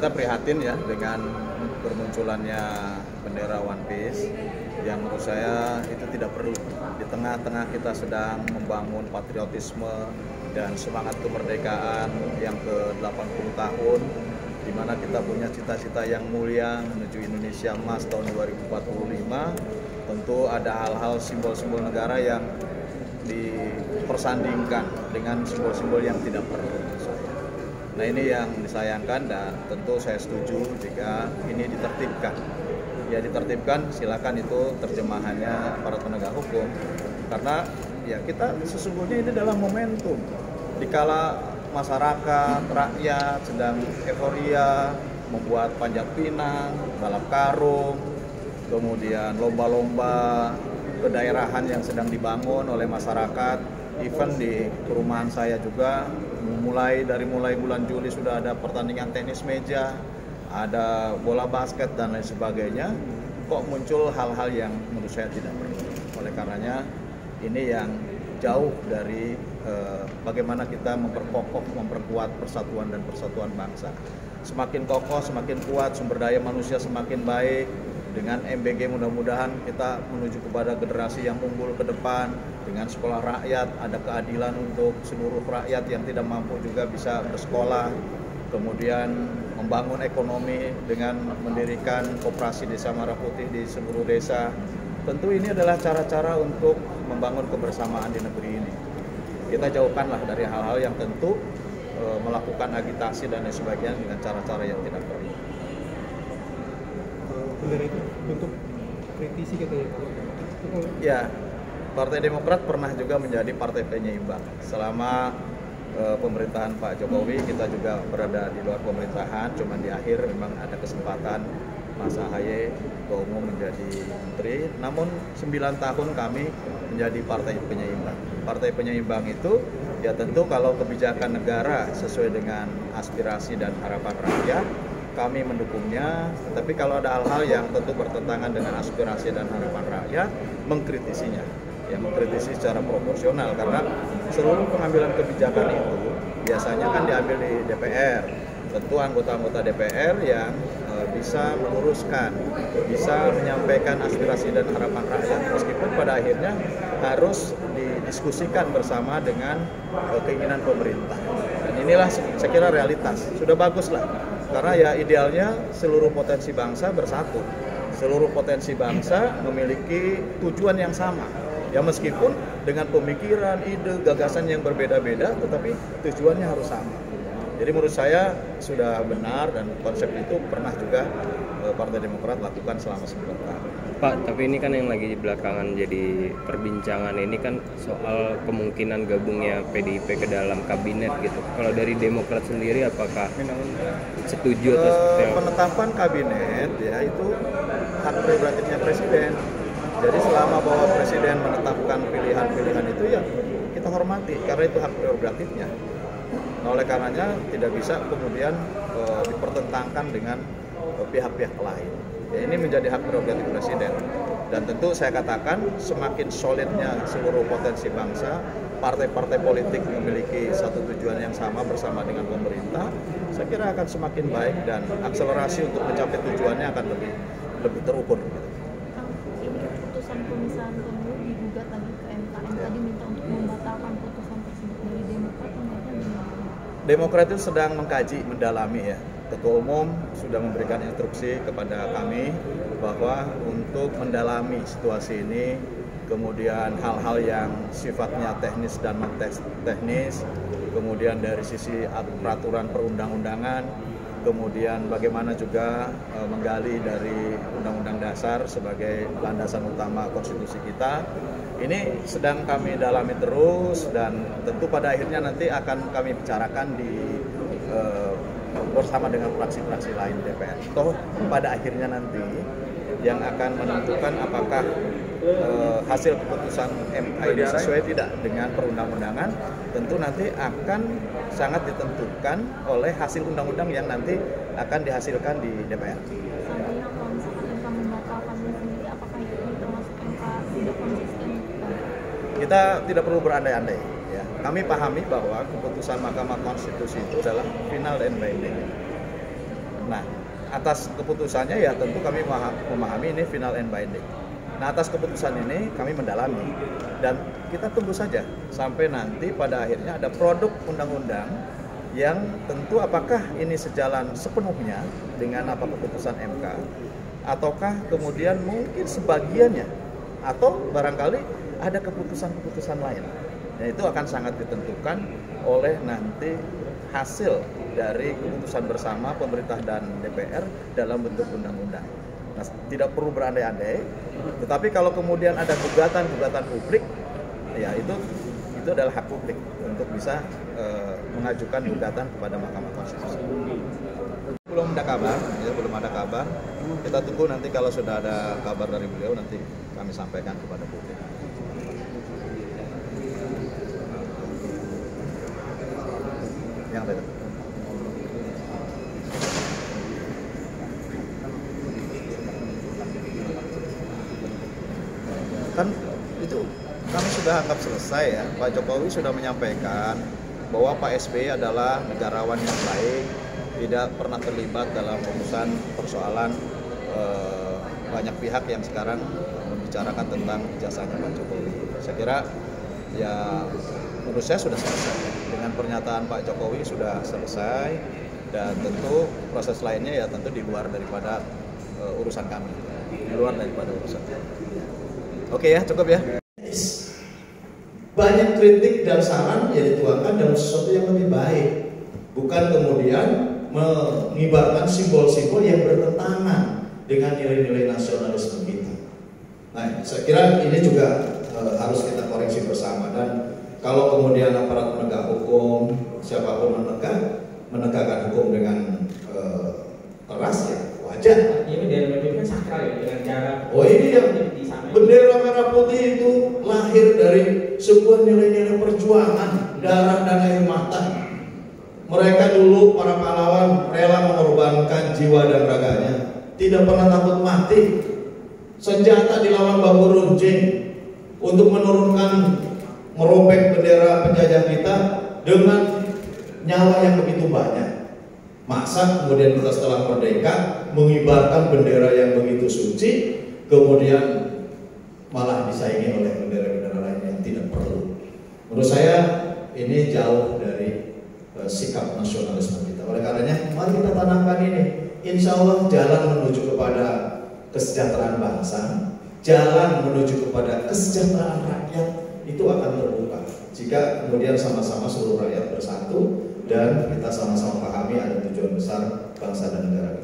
kita prihatin ya dengan bermunculannya bendera One Piece yang menurut saya itu tidak perlu di tengah-tengah kita sedang membangun patriotisme dan semangat kemerdekaan yang ke-80 tahun, di mana kita punya cita-cita yang mulia menuju Indonesia Emas tahun 2045. Tentu ada hal-hal simbol-simbol negara yang dipersandingkan dengan simbol-simbol yang tidak perlu. Nah, ini yang disayangkan dan tentu saya setuju jika ini ditertibkan. Ya ditertibkan, silakan itu terjemahannya para penegak hukum. Karena ya kita sesungguhnya ini adalah momentum. Dikala masyarakat, rakyat sedang euforia membuat panjat pinang, balap karung, kemudian lomba-lomba kedaerahan yang sedang dibangun oleh masyarakat. Event di perumahan saya juga mulai bulan Juli sudah ada pertandingan tenis meja, ada bola basket dan lain sebagainya. Kok muncul hal-hal yang menurut saya tidak perlu. Oleh karenanya ini yang jauh dari bagaimana kita memperkokoh, memperkuat persatuan dan persatuan bangsa. Semakin kokoh, semakin kuat, sumber daya manusia semakin baik. Dengan MBG mudah-mudahan kita menuju kepada generasi yang unggul ke depan. Dengan sekolah rakyat, ada keadilan untuk seluruh rakyat yang tidak mampu juga bisa bersekolah. Kemudian membangun ekonomi dengan mendirikan koperasi Desa Merah Putih di seluruh desa. Tentu ini adalah cara-cara untuk membangun kebersamaan di negeri ini. Kita jauhkanlah dari hal-hal yang tentu melakukan agitasi dan lain sebagainya dengan cara-cara yang tidak perlu. Bendera itu bentuk kritisi katanya Pak. Ya, Partai Demokrat pernah juga menjadi partai penyeimbang. Selama pemerintahan Pak Jokowi kita juga berada di luar pemerintahan, cuman di akhir memang ada kesempatan Mas AHY Ketua Umum menjadi menteri. Namun 9 tahun kami menjadi partai penyeimbang. Partai penyeimbang itu ya tentu kalau kebijakan negara sesuai dengan aspirasi dan harapan rakyat, kami mendukungnya, tapi kalau ada hal-hal yang tentu bertentangan dengan aspirasi dan harapan rakyat, mengkritisinya. Ya, mengkritisi secara proporsional, karena seluruh pengambilan kebijakan itu biasanya kan diambil di DPR. Tentu anggota-anggota DPR yang bisa meluruskan, bisa menyampaikan aspirasi dan harapan rakyat, meskipun pada akhirnya harus didiskusikan bersama dengan keinginan pemerintah. Dan inilah saya kira realitas, sudah bagus lah. Karena ya idealnya seluruh potensi bangsa bersatu. Seluruh potensi bangsa memiliki tujuan yang sama. Ya meskipun dengan pemikiran, ide, gagasan yang berbeda-beda, tetapi tujuannya harus sama. Jadi menurut saya sudah benar dan konsep itu pernah juga Partai Demokrat lakukan selama 9 tahun. Pak, tapi ini kan yang lagi belakangan jadi perbincangan ini kan soal kemungkinan gabungnya PDIP ke dalam kabinet gitu. Kalau dari Demokrat sendiri apakah setuju atau seperti apa? Penetapan kabinet ya itu hak prerogatifnya presiden. Jadi selama bahwa presiden menetapkan pilihan-pilihan itu ya kita hormati karena itu hak prerogatifnya. Nah, oleh karenanya tidak bisa kemudian dipertentangkan dengan pihak-pihak lain. Ya, ini menjadi hak prerogatif presiden. Dan tentu saya katakan semakin solidnya seluruh potensi bangsa, partai-partai politik memiliki satu tujuan yang sama bersama dengan pemerintah, saya kira akan semakin baik dan akselerasi untuk mencapai tujuannya akan lebih terukur. Ini keputusan pemisahan pemilu digugat lagi ke MK. MK diminta untuk membatalkan putusan tersebut dari Demokrat. Demokrat itu sedang mengkaji, mendalami ya. Ketua Umum sudah memberikan instruksi kepada kami bahwa untuk mendalami situasi ini, kemudian hal-hal yang sifatnya teknis dan non-teknis, kemudian dari sisi peraturan perundang-undangan, kemudian bagaimana juga menggali dari Undang-Undang Dasar sebagai landasan utama konstitusi kita. Ini sedang kami dalami terus dan tentu pada akhirnya nanti akan kami bicarakan bersama dengan fraksi-fraksi lain DPR. Toh pada akhirnya nanti yang akan menentukan apakah hasil keputusan MK ini sesuai tidak dengan perundang-undangan, tentu nanti akan sangat ditentukan oleh hasil undang-undang yang nanti akan dihasilkan di DPR. Sebenarnya konsep MK membatalkan sendiri, apakah itu termasuk MK tidak konsisten? Kita tidak perlu berandai-andai. Ya. Kami pahami bahwa keputusan Mahkamah Konstitusi itu adalah final and binding. Nah, atas keputusannya ya tentu kami memahami ini final and binding. Nah, atas keputusan ini kami mendalami dan kita tunggu saja sampai nanti pada akhirnya ada produk undang-undang yang tentu apakah ini sejalan sepenuhnya dengan apa keputusan MK ataukah kemudian mungkin sebagiannya atau barangkali ada keputusan-keputusan lain. Dan itu akan sangat ditentukan oleh nanti hasil dari keputusan bersama pemerintah dan DPR dalam bentuk undang-undang. Nah, tidak perlu berandai-andai, tetapi kalau kemudian ada gugatan publik, ya itu adalah hak publik untuk bisa mengajukan gugatan kepada Mahkamah Konstitusi. Belum ada kabar, ya, belum ada kabar. Kita tunggu nanti kalau sudah ada kabar dari beliau nanti kami sampaikan kepada publik. Yang tadi. Kan itu kami sudah anggap selesai ya. Pak Jokowi sudah menyampaikan bahwa Pak SBY adalah negarawan yang baik, tidak pernah terlibat dalam urusan persoalan banyak pihak yang sekarang membicarakan tentang jasanya Pak Jokowi. Saya kira ya menurut saya sudah selesai. Dengan pernyataan Pak Jokowi sudah selesai dan tentu proses lainnya ya tentu di luar daripada urusan kami, di luar daripada urusan kami. Oke ya, cukup ya. Banyak kritik dan saran yang dituangkan dalam sesuatu yang lebih baik, bukan kemudian mengibarkan simbol-simbol yang bertentangan dengan nilai-nilai nasionalisme kita. Nah, saya kira ini juga harus kita koreksi bersama, dan kalau kemudian aparat penegak hukum siapapun menegakkan hukum dengan keras ya wajar. Ini bendera kan sakral ya, dengan cara ini yang bendera merah putih itu lahir dari sebuah nilai-nilai perjuangan darah dan air mata. Mereka dulu para pahlawan rela mengorbankan jiwa dan raganya, tidak pernah takut mati. Senjata dilawan bambu runcing untuk menurunkan, merobek bendera penjajah kita dengan nyawa yang begitu banyak. Masa kemudian kita setelah merdeka mengibarkan bendera yang begitu suci, kemudian malah disaingi oleh bendera-bendera lain yang tidak perlu. Menurut saya ini jauh dari sikap nasionalisme kita. Oleh karenanya, mari kita tanamkan ini. Insya Allah jalan menuju kepada kesejahteraan bangsa, jalan menuju kepada kesejahteraan rakyat itu akan terbuka jika kemudian sama-sama seluruh rakyat bersatu dan kita sama-sama pahami ada tujuan besar bangsa dan negara.